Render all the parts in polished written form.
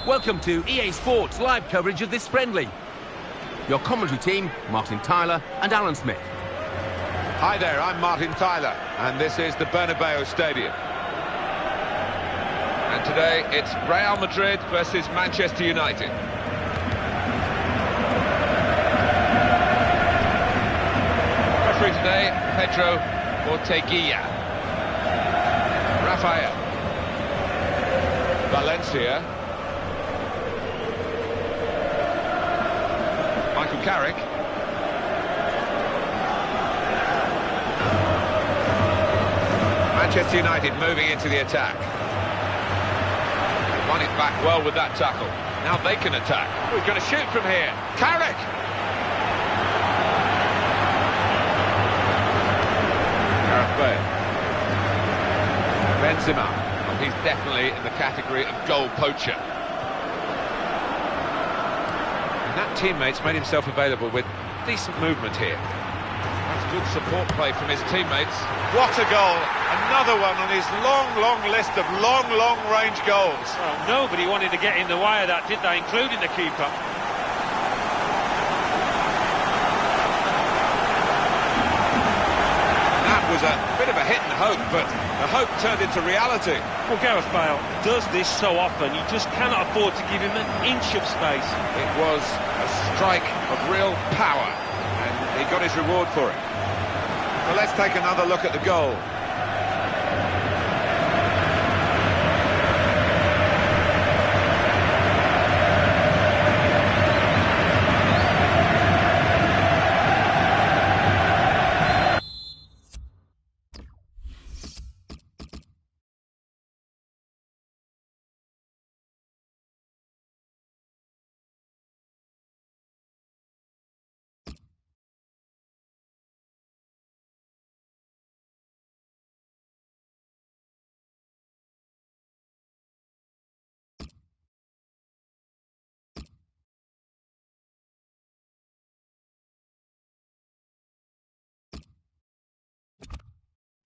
Welcome to EA Sports live coverage of this friendly. Your commentary team, Martin Tyler and Alan Smith. Hi there, I'm Martin Tyler, and this is the Bernabeu Stadium. And today it's Real Madrid versus Manchester United. Referee today, Pedro Orteguilla. Rafael. Valencia. Michael Carrick. Manchester United moving into the attack. Won it back well with that tackle. Now they can attack. We're going to shoot from here. Carrick! Gareth Bale. Benzema. Well, he's definitely in the category of goal poacher. And that teammate's made himself available with decent movement here. That's good support play from his teammates. What a goal! Another one on his long list of long-range goals. Well, nobody wanted to get in the way of that, did they, including the keeper? That was a bit of a hit and hope, but the hope turned into reality. Well, Gareth Bale does this so often, you just cannot afford to give him an inch of space. It was a strike of real power, and he got his reward for it. Well, let's take another look at the goal.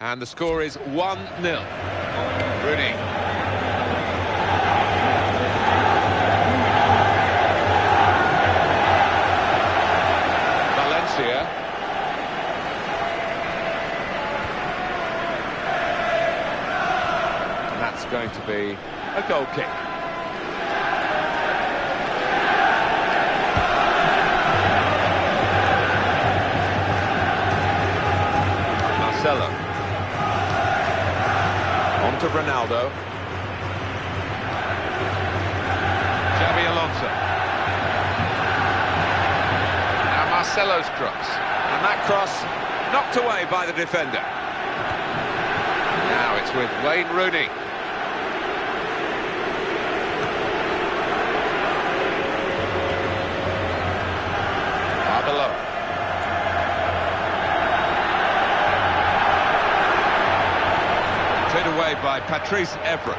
And the score is 1-0. Rooney. Valencia. And that's going to be a goal kick. Marcelo. On to Ronaldo. Xabi Alonso. Now Marcelo's cross. And that cross knocked away by the defender. Now it's with Wayne Rooney. Arbeloa. Cleared away by Patrice Evra.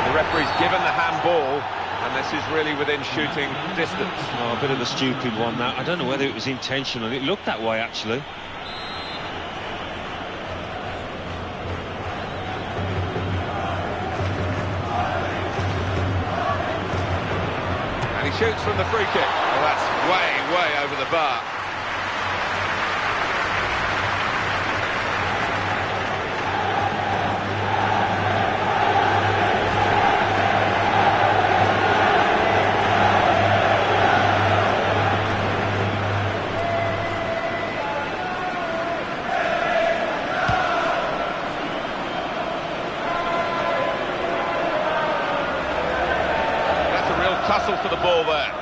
The referee's given the handball, and this is really within shooting distance. Oh, a bit of a stupid one, that. I don't know whether it was intentional. It looked that way, actually. And he shoots from the free kick. Well, that's way over the bar. Tussle for the ball there.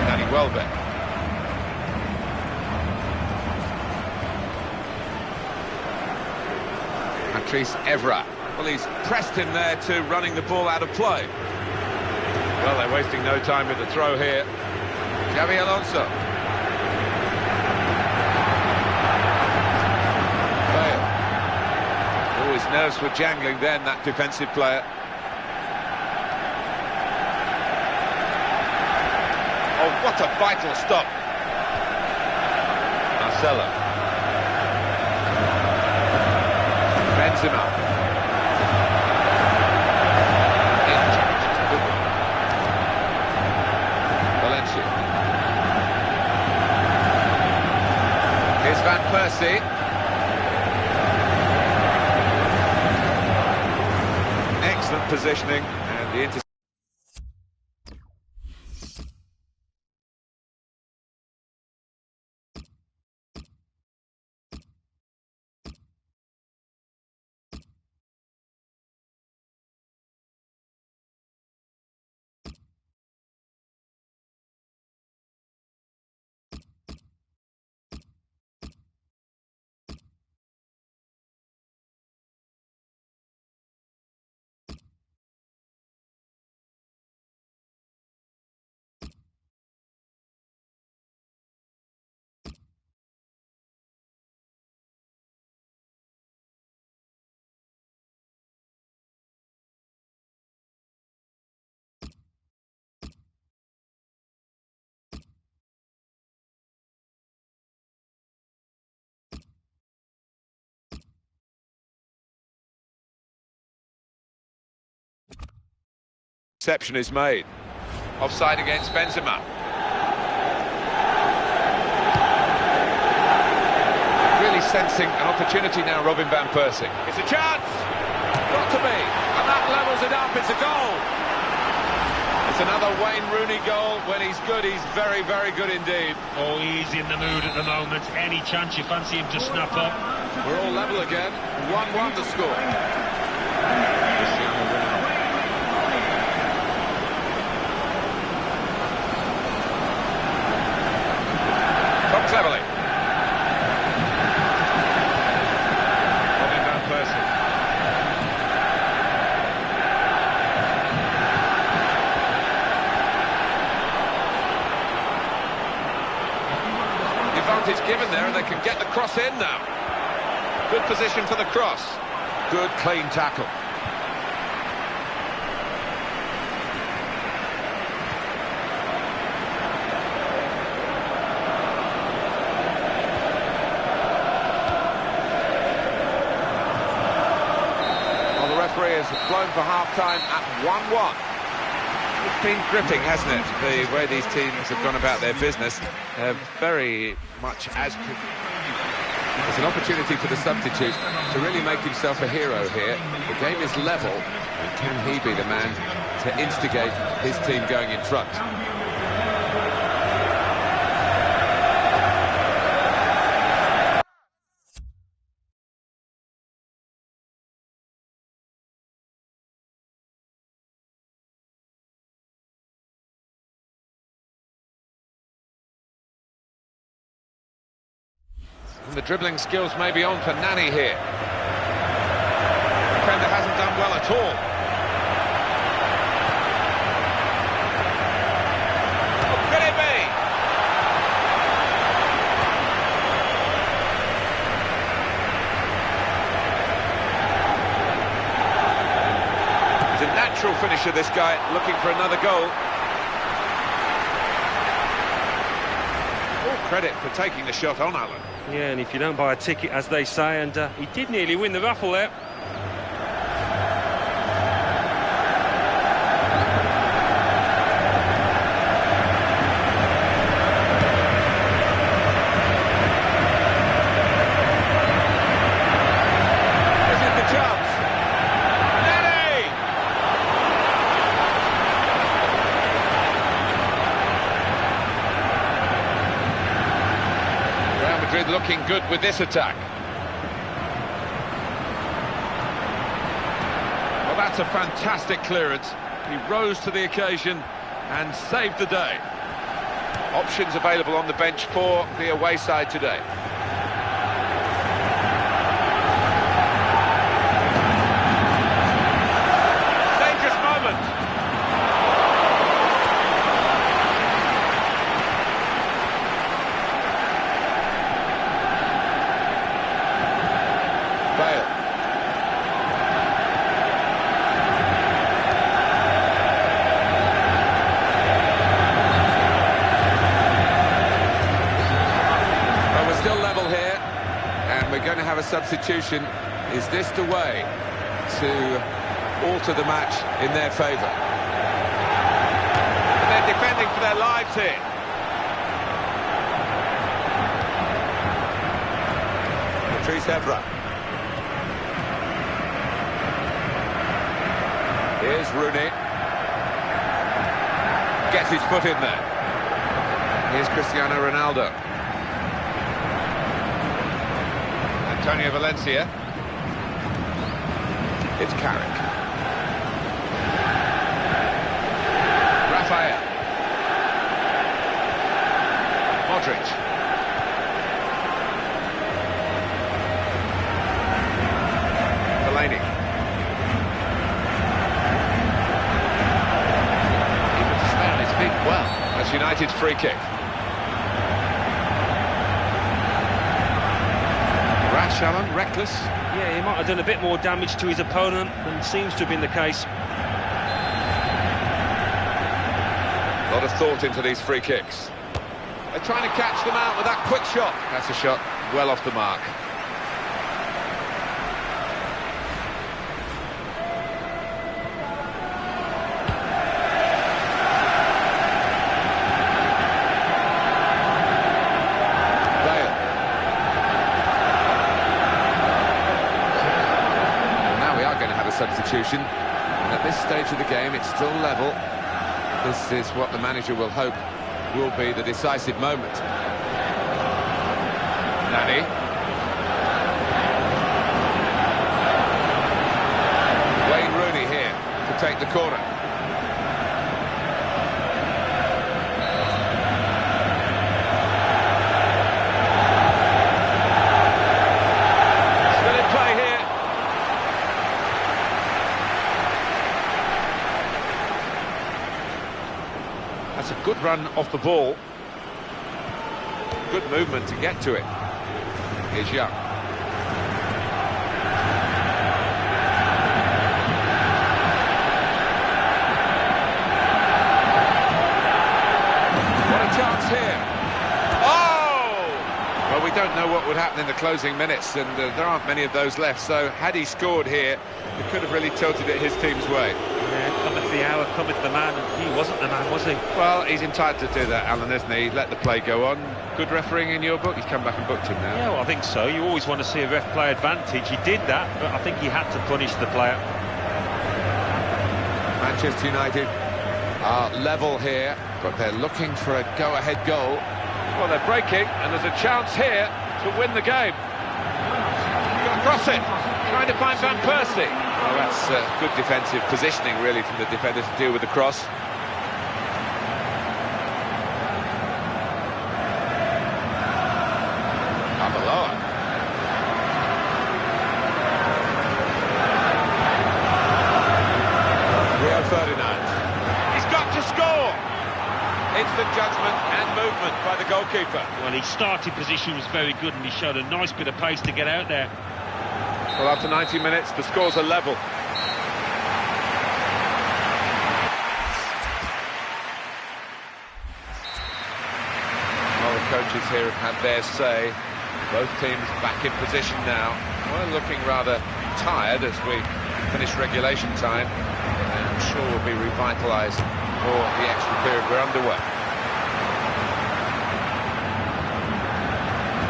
Danny Welbeck. Patrice Evra. Well, he's pressed him there to running the ball out of play. Well, they're wasting no time with the throw here. Xabi Alonso. His nerves were jangling then, that defensive player. Oh, what a vital stop. Marcelo. Benzema. Good one. Valencia. Here's Van Persie. Excellent positioning and the interception. Exception is made. Offside against Benzema. Really sensing an opportunity now, Robin Van Persie. It's a chance! Got to be. And that levels it up. It's a goal. It's another Wayne Rooney goal. When he's good, he's very, very good indeed. Oh, he's in the mood at the moment. Any chance you fancy him to snap up? We're all level again. 1-1 the score. Cleverly. Robin Van Persie. The advantage given there, and they can get the cross in now. Good position for the cross. Good clean tackle. Has blown for half-time at 1-1. It's been gripping, hasn't it, the way these teams have gone about their business. Very much as... It's an opportunity for the substitute to really make himself a hero here. The game is level, and can he be the man to instigate his team going in front? And the dribbling skills may be on for Nani here. The defender hasn't done well at all. Oh, could it be? He's a natural finisher, this guy, looking for another goal. All credit for taking the shot on, Alan. Yeah, and if you don't buy a ticket, as they say, and he did nearly win the raffle there. This is the chance. Nani! Real Madrid looking good with this attack. Well, that's a fantastic clearance. He rose to the occasion and saved the day. Options available on the bench for the away side today. Dangerous moment. Bale. substitution. Is this the way to alter the match in their favour? And they're defending for their lives here. Patrice Evra. Here's Rooney. Gets his foot in there. Here's Cristiano Ronaldo. Antonio Valencia. It's Carrick. Raphael. Modric. Fellaini. Able to stay on his feet well. That's United's free kick. Rash, Alan, reckless. Yeah, he might have done a bit more damage to his opponent than seems to have been the case. A lot of thought into these free kicks. They're trying to catch them out with that quick shot. That's a shot well off the mark. Substitution, and at this stage of the game it's still level. This is what the manager will hope will be the decisive moment. Nani. Wayne Rooney here to take the corner. Still in play here. That's a good run off the ball. Good movement to get to it. Here's Young. What a chance here. Oh! Well, we don't know what would happen in the closing minutes, and there aren't many of those left, so had he scored here, it could have really tilted it his team's way. Yeah, cometh the hour, cometh the man, and he wasn't the man, was he? Well, he's entitled to do that, Alan, isn't he? Let the play go on. Good refereeing in your book. He's come back and booked him now. Yeah, well, I think so. You always want to see a ref play advantage. He did that, but I think he had to punish the player. Manchester United are level here, but they're looking for a go-ahead goal. Well, they're breaking, and there's a chance here to win the game. Going to cross it, trying to find Van Persie. Well, that's good defensive positioning, really, from the defender to deal with the cross. Arbeloa. Rio Ferdinand. He's got to score. Instant judgment and movement by the goalkeeper. Well, his starting position was very good, and he showed a nice bit of pace to get out there. Well, after 90 minutes, the scores are level. Well, the coaches here have had their say. Both teams back in position now. We're looking rather tired as we finish regulation time. And I'm sure we'll be revitalised for the extra period we're underway.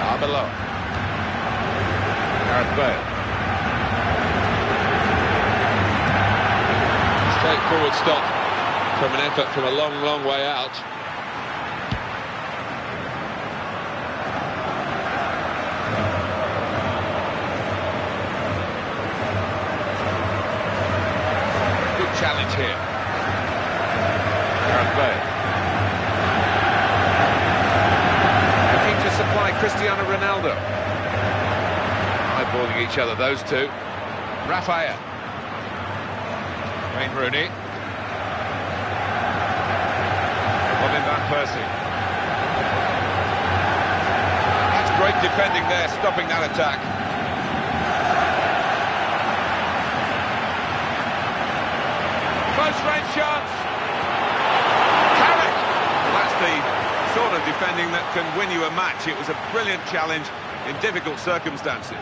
Arbeloa. Gareth Bale. Straightforward stop from an effort from a long, long way out. Good challenge here. Gareth Bale. Looking to supply Cristiano Ronaldo. Eyeballing each other, those two. Raphael. Wayne Rooney. Robin Van Persie. That's great defending there, stopping that attack. Close range chance. Carrick. Well, that's the sort of defending that can win you a match. It was a brilliant challenge in difficult circumstances.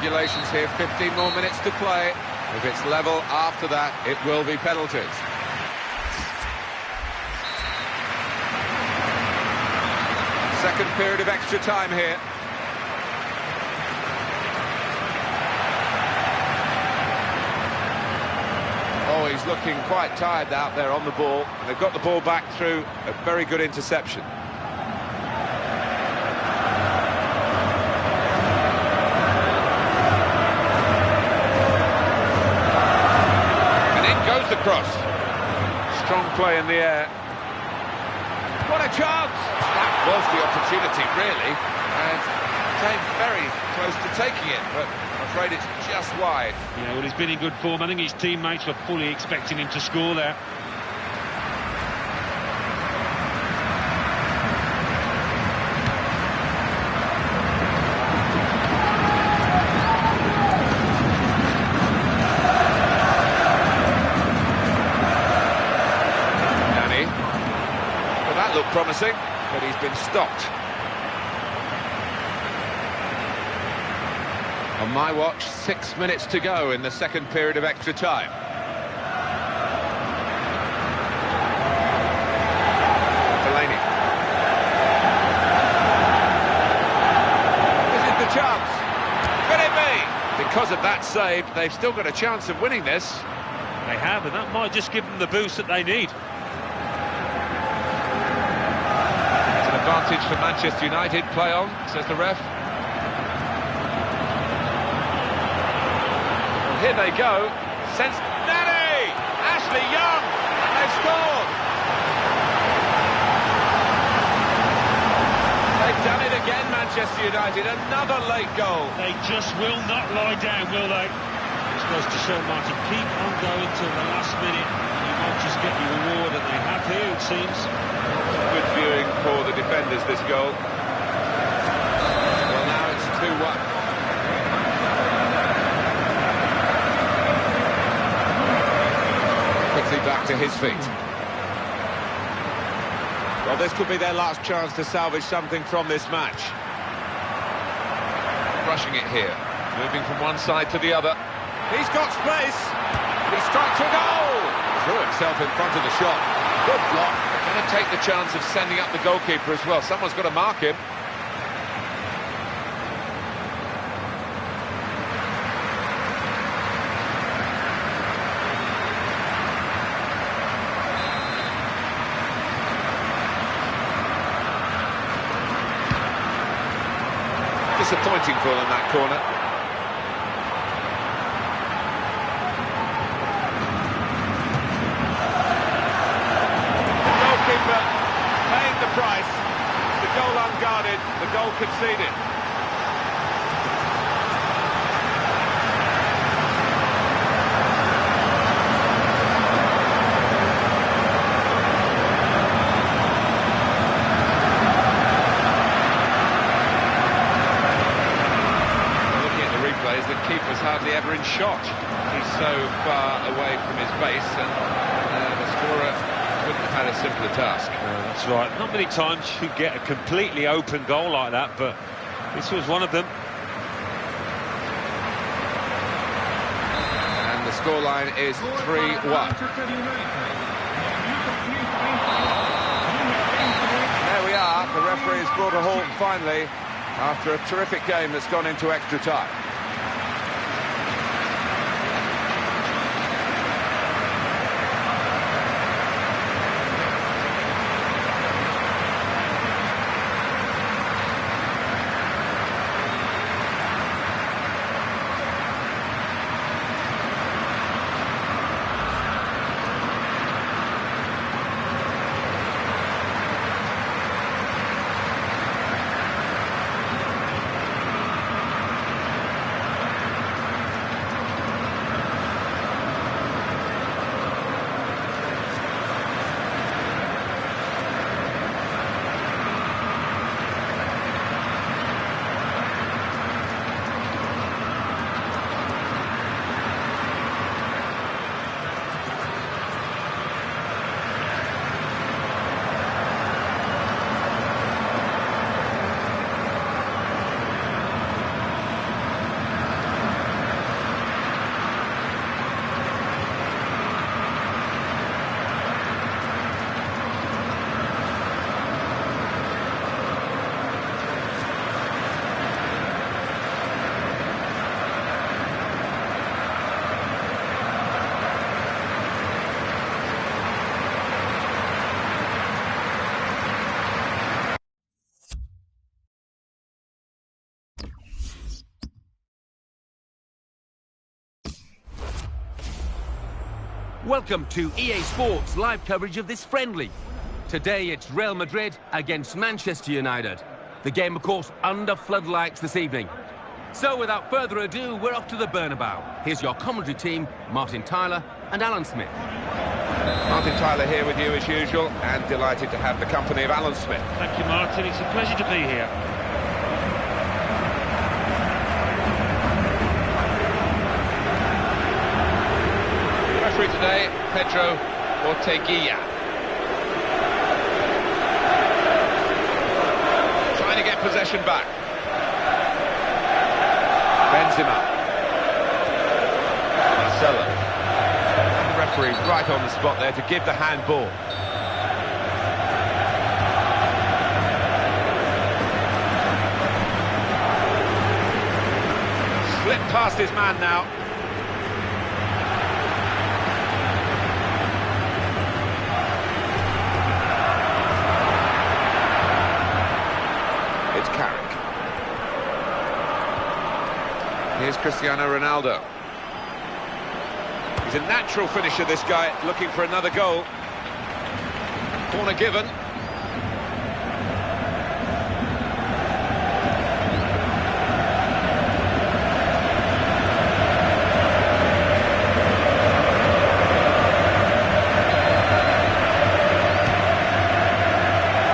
regulations here, 15 more minutes to play. If it's level after that, it will be penalties. Second period of extra time here. Oh, he's looking quite tired out there on the ball. And they've got the ball back through a very good interception. And in goes the cross. Strong play in the air. What a chance! That was the opportunity, really, and came very close to taking it, but I'm afraid it's just wide. Yeah, well, he's been in good form. I think his teammates were fully expecting him to score there. Looked promising, but he's been stopped. On my watch, 6 minutes to go in the second period of extra time. Delaney. This is the chance. Could it be? Because of that save, they've still got a chance of winning this. They have, and that might just give them the boost that they need. Advantage for Manchester United. Play on, says the ref. Well, here they go. Cincinnati! Ashley Young! And they've scored! They've done it again, Manchester United. Another late goal. They just will not lie down, will they? It's supposed to show, Martin, keep on going till the last minute. You might just get your reward, and they have here, it seems. Good viewing for the defenders, this goal. Well, now it's 2-1. Quickly back to his feet. Well, this could be their last chance to salvage something from this match. Rushing it here. Moving from one side to the other. He's got space. He strikes a goal. Threw himself in front of the shot. Good block. They're going to take the chance of sending up the goalkeeper as well. Someone's got to mark him. Disappointing for them, that corner. Paying the price, the goal unguarded, the goal conceded. Looking at the replays, the keeper's hardly ever in shot. He's so far away from his base, and the scorer wouldn't have had a simpler task. That's right. Not many times you get a completely open goal like that, but this was one of them. And the scoreline is 3-1. There we are. The referee has brought a halt finally after a terrific game that's gone into extra time. Welcome to EA Sports live coverage of this friendly. Today it's Real Madrid against Manchester United. The game, of course, under floodlights this evening. So without further ado, we're off to the Bernabeu. Here's your commentary team, Martin Tyler and Alan Smith. Martin Tyler here with you as usual, and delighted to have the company of Alan Smith. Thank you, Martin. It's a pleasure to be here. Referee today, Pedro Orteguilla. Trying to get possession back. Benzema. Marcelo. The referee right on the spot there to give the handball. Slipped past his man now. It's Carrick. Here's Cristiano Ronaldo. He's a natural finisher, this guy, looking for another goal. Corner given.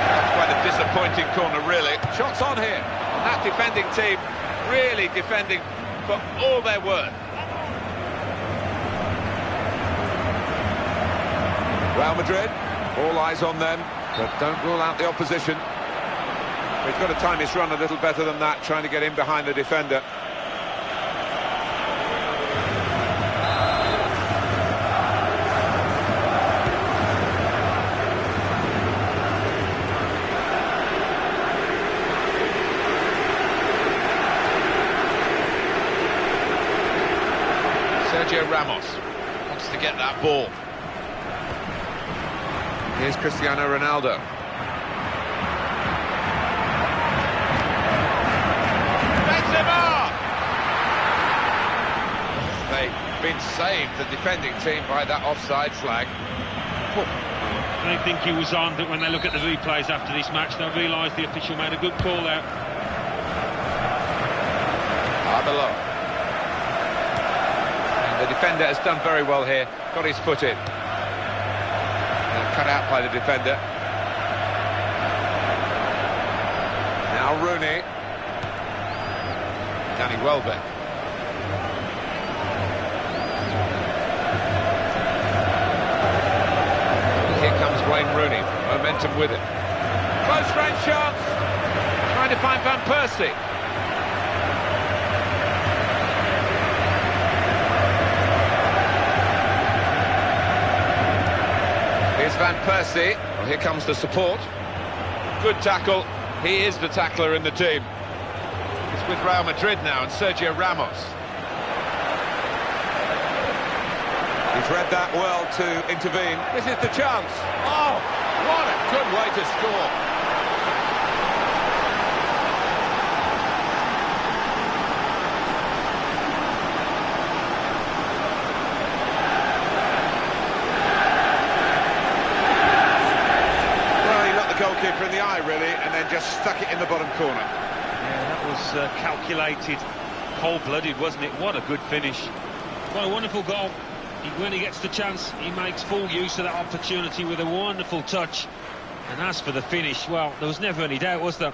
That's quite a disappointing corner, really. Shots on here. And that defending team really defending for all they're worth. Real Madrid, all eyes on them, but don't rule out the opposition. He's got to time his run a little better than that, trying to get in behind the defender. Sergio Ramos wants to get that ball. Here's Cristiano Ronaldo. Benzema! They've been saved, the defending team, by that offside flag. They think he was on, but when they look at the replays after this match, they'll realise the official made a good call out. Below. And the defender has done very well here, got his foot in. Cut out by the defender. Now Rooney. Danny Welbeck. Here comes Wayne Rooney. Momentum with it. Close range chance. Trying to find Van Persie. Here's Van Persie. Well, here comes the support. Good tackle. He is the tackler in the team. It's with Real Madrid now and Sergio Ramos. He's read that well to intervene. This is the chance. Oh, what a good way to score. Goalkeeper in the eye, really, and then just stuck it in the bottom corner. Yeah, that was calculated, cold-blooded, wasn't it? What a good finish. What a wonderful goal. When he gets the chance, he makes full use of that opportunity with a wonderful touch. And as for the finish, well, there was never any doubt, was there?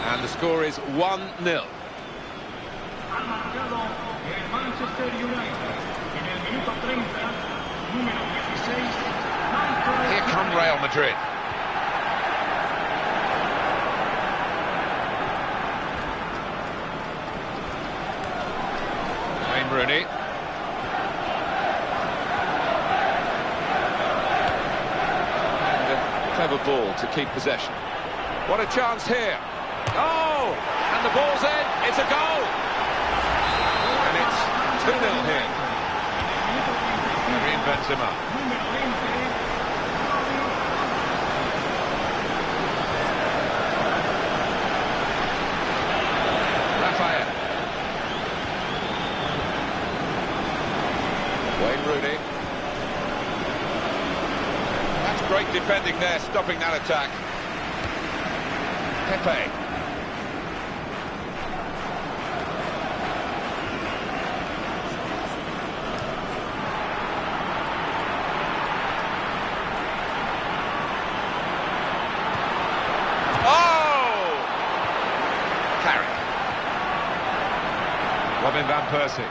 And the score is 1-0. Here come Real Madrid. Wayne Rooney. And a clever ball to keep possession. What a chance here. Oh! And the ball's in. It's a goal. And it's 2-0 here. Karim Benzema. defending there, stopping that attack. Pepe. Oh! Carrick. Robin van Persie.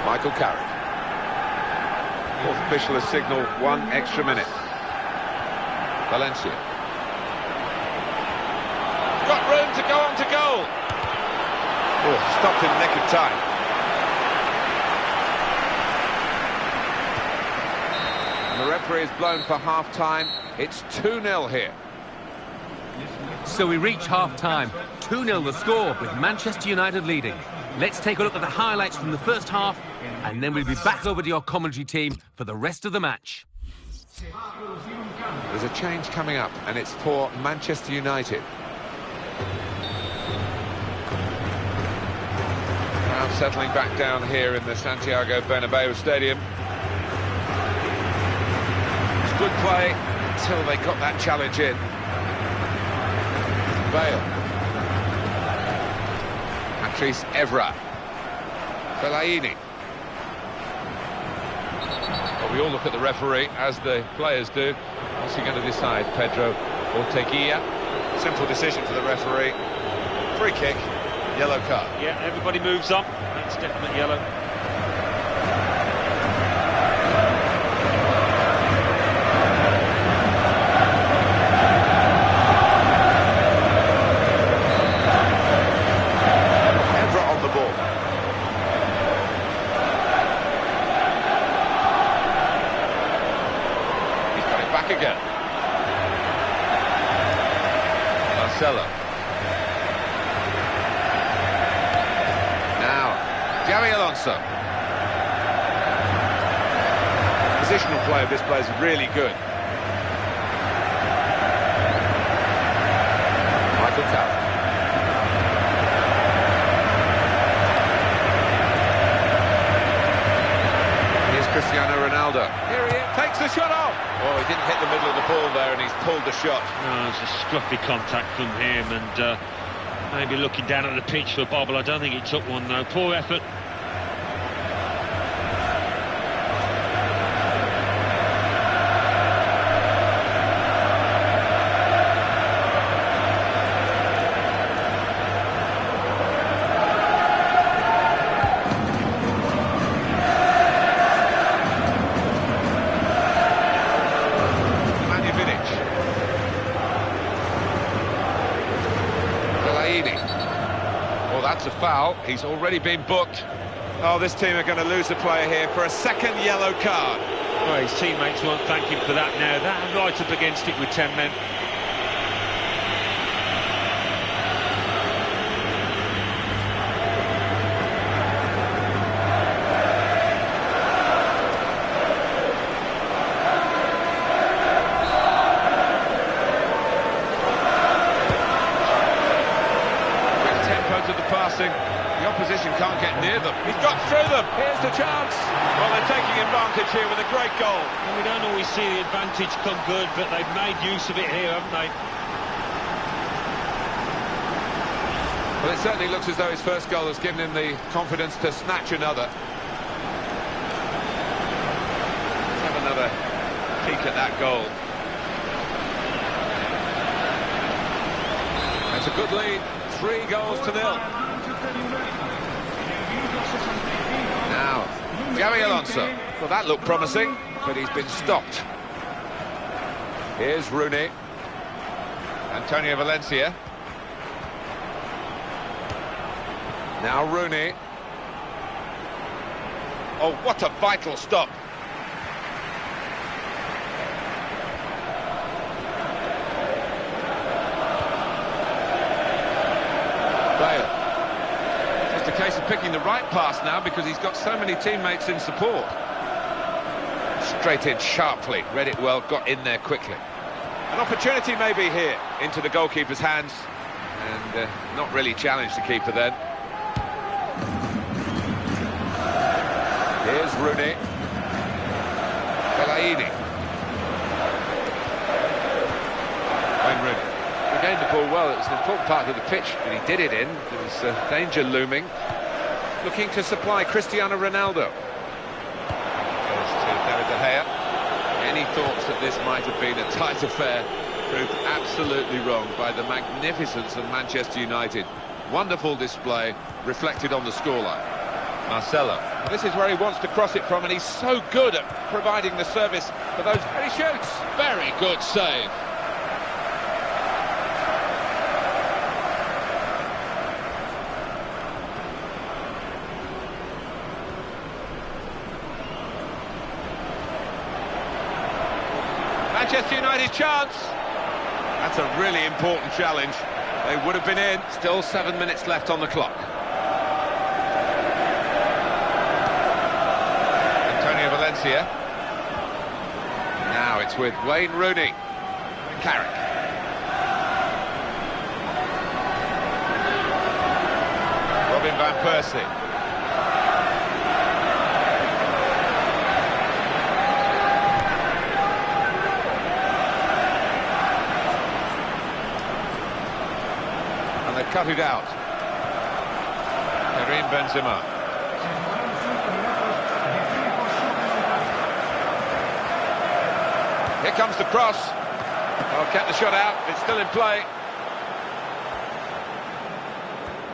Michael Carrick. Fourth official has signalled 1 extra minute. Valencia. Got room to go on to goal. Oh, stopped in the nick of time. And the referee has blown for half-time. It's 2-0 here. So we reach half-time. 2-0 the score, with Manchester United leading. Let's take a look at the highlights from the first half, and then we'll be back over to your commentary team for the rest of the match. There's a change coming up, and it's for Manchester United. Crowd settling back down here in the Santiago Bernabeu Stadium. It's good play until they got that challenge in. Bale. Patrice Evra. Fellaini. Well, we all look at the referee, as the players do. What's he going to decide? Pedro Orteguilla. Simple decision for the referee. Free kick, yellow card. Yeah, everybody moves on. That's definite yellow. Again. Marcelo. Now, Xabi Alonso. Positional play of this player is really good. Michael Carrick. Here's Cristiano Ronaldo. Here he is. Takes the shot off. Oh, he didn't hit the middle of the ball there, and he's pulled the shot. No, it's a scruffy contact from him, and maybe looking down at the pitch for bobble. I don't think he took one, though. Poor effort. That's a foul. He's already been booked. Oh, this team are going to lose a player here for a second yellow card. Well, his teammates won't thank him for that now. That right up against it with 10 men. The opposition can't get near them. He's got through them. Here's the chance. Well, they're taking advantage here with a great goal. And we don't always see the advantage come good, but they've made use of it here, haven't they? Well, it certainly looks as though his first goal has given him the confidence to snatch another. Let's have another peek at that goal. That's a good lead. 3 goals to 0. Now, Xabi Alonso. Well, that looked promising, but he's been stopped. Here's Rooney. Antonio Valencia. Now Rooney. Oh, what a vital stop. Bale. Just a case of picking the right pass now, because he's got so many teammates in support. Straight in sharply, read it well, got in there quickly. An opportunity maybe here into the goalkeeper's hands, and not really challenged the keeper then. Rooney. Fellaini. Wayne Rooney. He gained the ball well. It was an important part of the pitch, but he did it in. There was danger looming. Looking to supply Cristiano Ronaldo. Goes to David De Gea. Any thoughts that this might have been a tight affair proved absolutely wrong by the magnificence of Manchester United. Wonderful display reflected on the scoreline. Marcelo. This is where he wants to cross it from, and he's so good at providing the service for those. And he shoots. Very good save. Manchester United chance. That's a really important challenge. They would have been in. Still 7 minutes left on the clock. Antonio Valencia. Now it's with Wayne Rooney. Carrick. Robin van Persie. And they cut it out. Karim Benzema. Here comes the cross. Oh, kept the shot out. It's still in play.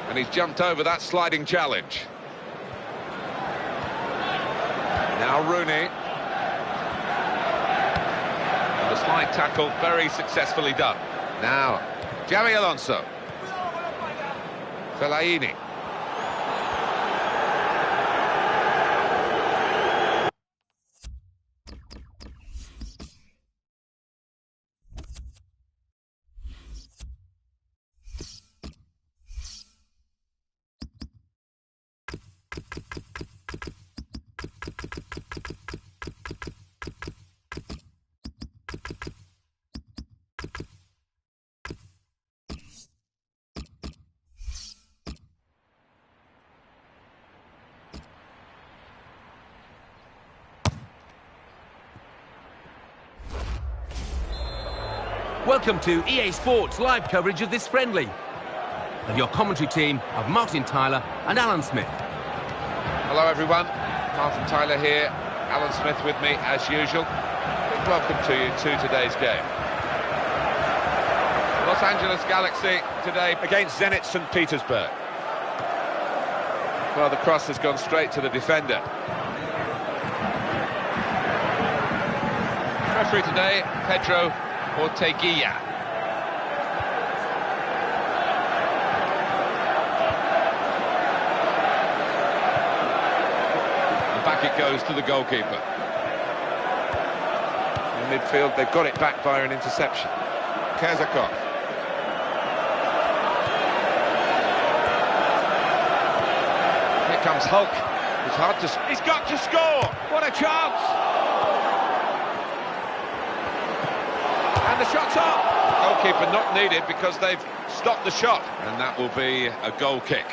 And he's jumped over that sliding challenge. Now Rooney. And the slide tackle very successfully done. Now, Xabi Alonso. Fellaini. Welcome to EA Sports live coverage of this friendly. With your commentary team of Martin Tyler and Alan Smith. Hello everyone, Martin Tyler here, Alan Smith with me as usual. Big welcome to you to today's game. Los Angeles Galaxy today against Zenit St. Petersburg. Well, the cross has gone straight to the defender. Referee today, Pedro Orteguilla. And back it goes to the goalkeeper. In midfield, they've got it back via an interception. Kerzakov. Here comes Hulk. It's hard to... He's got to score! What a chance! And the shot's up. Goalkeeper not needed because they've stopped the shot. And that will be a goal kick.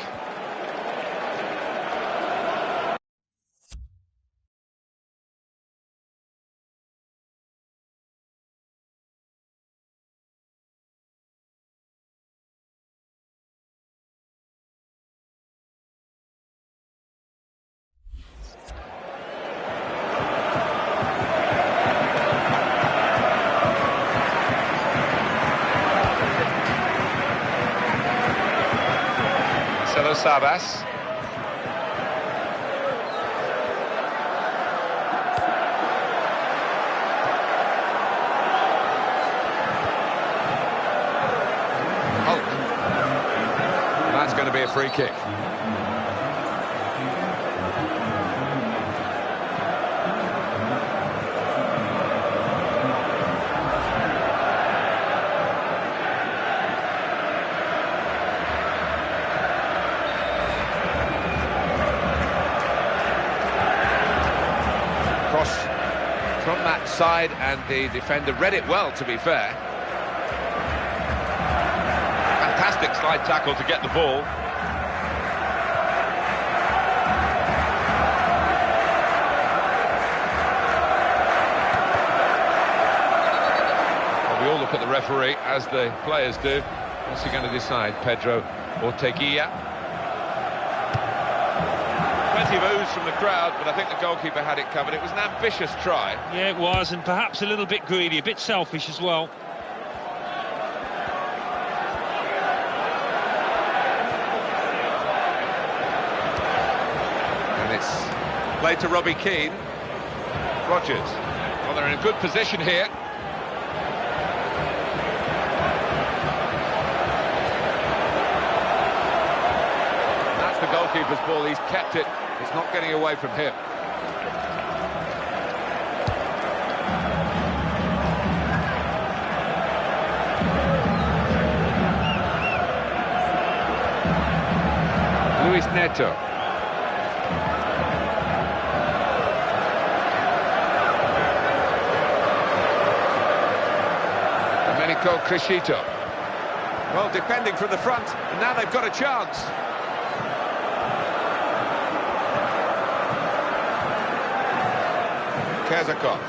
Sabas. Hulk. That's going to be a free kick. From that side, and the defender read it well, to be fair. Fantastic slide tackle to get the ball. We all look at the referee, as the players do. What's he going to decide, Pedro or Teguilla? Plenty of ooze from the crowd, but I think the goalkeeper had it covered. It was an ambitious try. Yeah, it was, and perhaps a little bit greedy, a bit selfish as well. And it's played to Robbie Keane. Rogers. Well, they're in a good position here. That's the goalkeeper's ball. He's kept it. It's not getting away from him. Luis Neto. Domenico Crescito. Well, defending from the front, and now they've got a chance. Kezakov.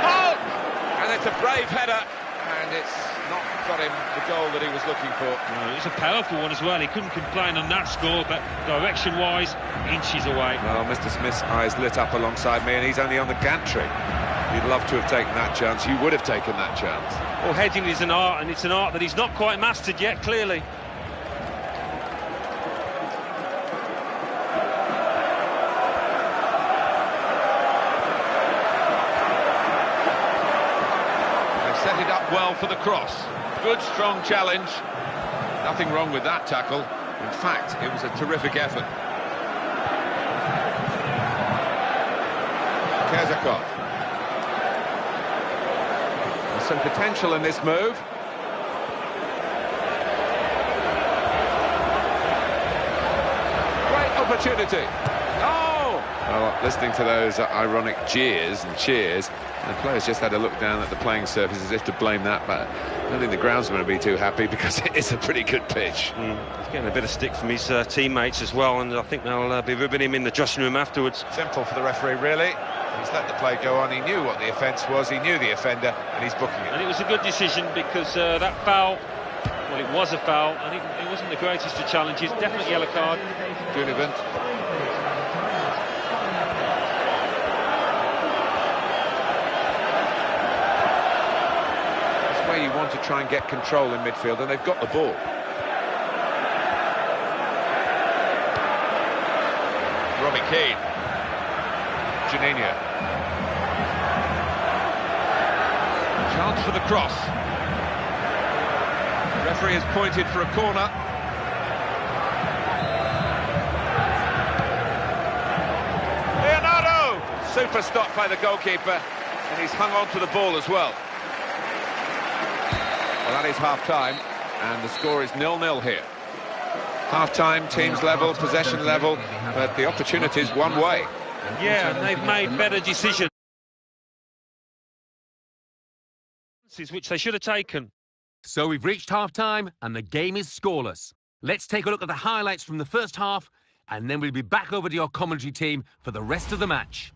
Oh! And it's a brave header, and it's not got him the goal that he was looking for. No, it's a powerful one as well. He couldn't complain on that score, but direction-wise, inches away. Well, Mr. Smith's eyes lit up alongside me, and he's only on the gantry. You'd love to have taken that chance. You would have taken that chance. Well, heading is an art, and it's an art that he's not quite mastered yet, clearly. Set it up well for the cross. Good, strong challenge. Nothing wrong with that tackle. In fact, it was a terrific effort. Kezakov. There's some potential in this move. Great opportunity. Oh! Well, listening to those ironic jeers and cheers, the players just had a look down at the playing surface as if to blame that, but I don't think the groundsman will be too happy because it is a pretty good pitch. He's getting a bit of stick from his teammates as well, and I think they'll be ribbing him in the dressing room afterwards. Simple for the referee, really. He's let the play go on. He knew what the offence was, he knew the offender, and he's booking it. And it was a good decision because that foul, well, it was a foul, and it wasn't the greatest of challenges. Definitely yellow card. Gunivant. Where you want to try and get control in midfield, and they've got the ball. Robbie Keane. Janino. Chance for the cross. The referee has pointed for a corner. Leonardo! Super stop by the goalkeeper, and he's hung on to the ball as well. Well, that is half-time, and the score is 0-0 here. Half-time, teams level, possession level, but the opportunity's one way. Yeah, and they've made better decisions, which they should have taken. So we've reached half-time, and the game is scoreless. Let's take a look at the highlights from the first half, and then we'll be back over to your commentary team for the rest of the match.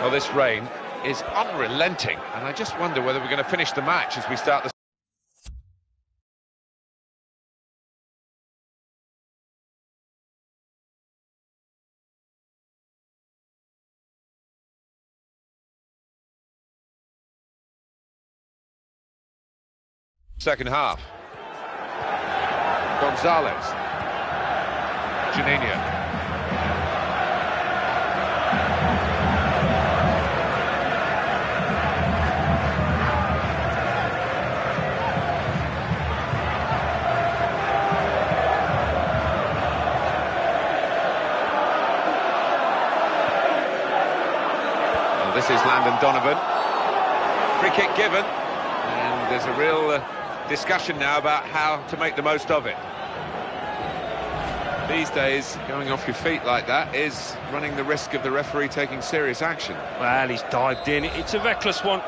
Well, this rain is unrelenting, and I just wonder whether we're going to finish the match as we start the second half. Gonzalez. Juninho. Well, this is Landon Donovan. Free kick given. And there's a real discussion now about how to make the most of it. These days, going off your feet like that is running the risk of the referee taking serious action. Well, he's dived in. It's a reckless one.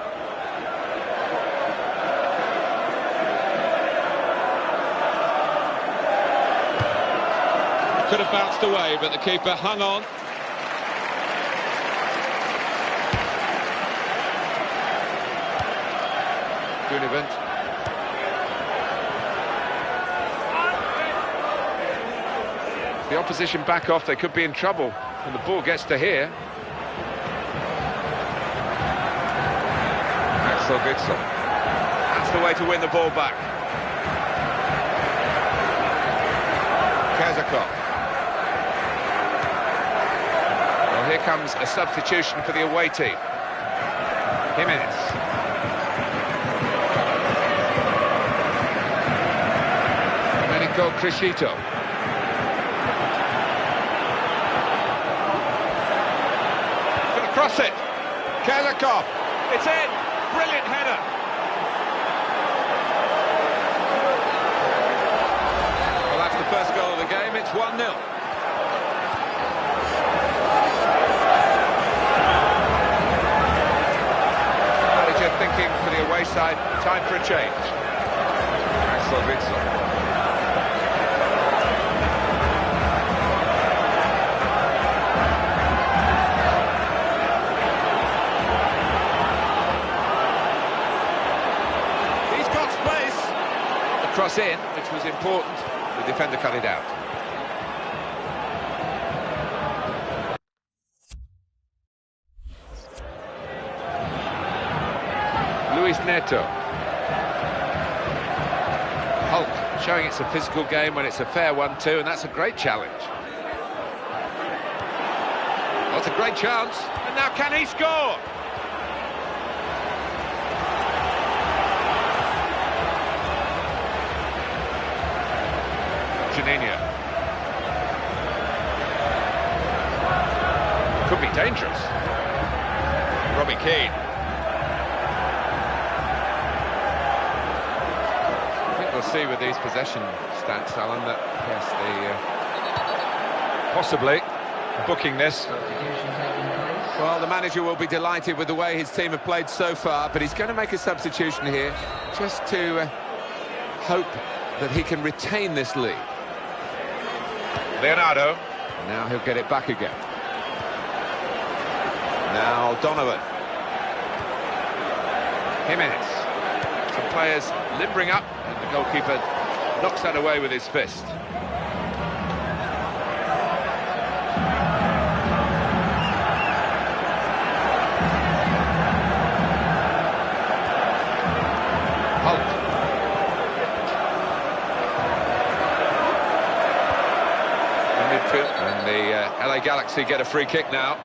Could have bounced away, but the keeper hung on. Gunivant. The opposition back off, they could be in trouble when the ball gets to here. Axel Witsel. That's the way to win the ball back. Kazakov. Well, here comes a substitution for the away team. Jimenez. Domenico Crescito. Cross it. Kazakov. It's in. Brilliant header. Well, that's the first goal of the game. It's 1-0. Manager thinking for the away side, time for a change. Axel Witsel. Cross in, which was important. The defender cut it out. Luis Neto. Hulk showing it's a physical game when it's a fair one too, and that's a great challenge. That's a great chance, and now can he score? Juninho. Could be dangerous. Robbie Keane. I think we'll see with these possession stats, Alan, that yes, possibly booking this. Well, the manager will be delighted with the way his team have played so far, but he's going to make a substitution here just to hope that he can retain this lead. Leonardo. Now he'll get it back again. Now Donovan. Jimenez. Some players limbering up, and the goalkeeper knocks that away with his fist. And the LA Galaxy get a free kick now.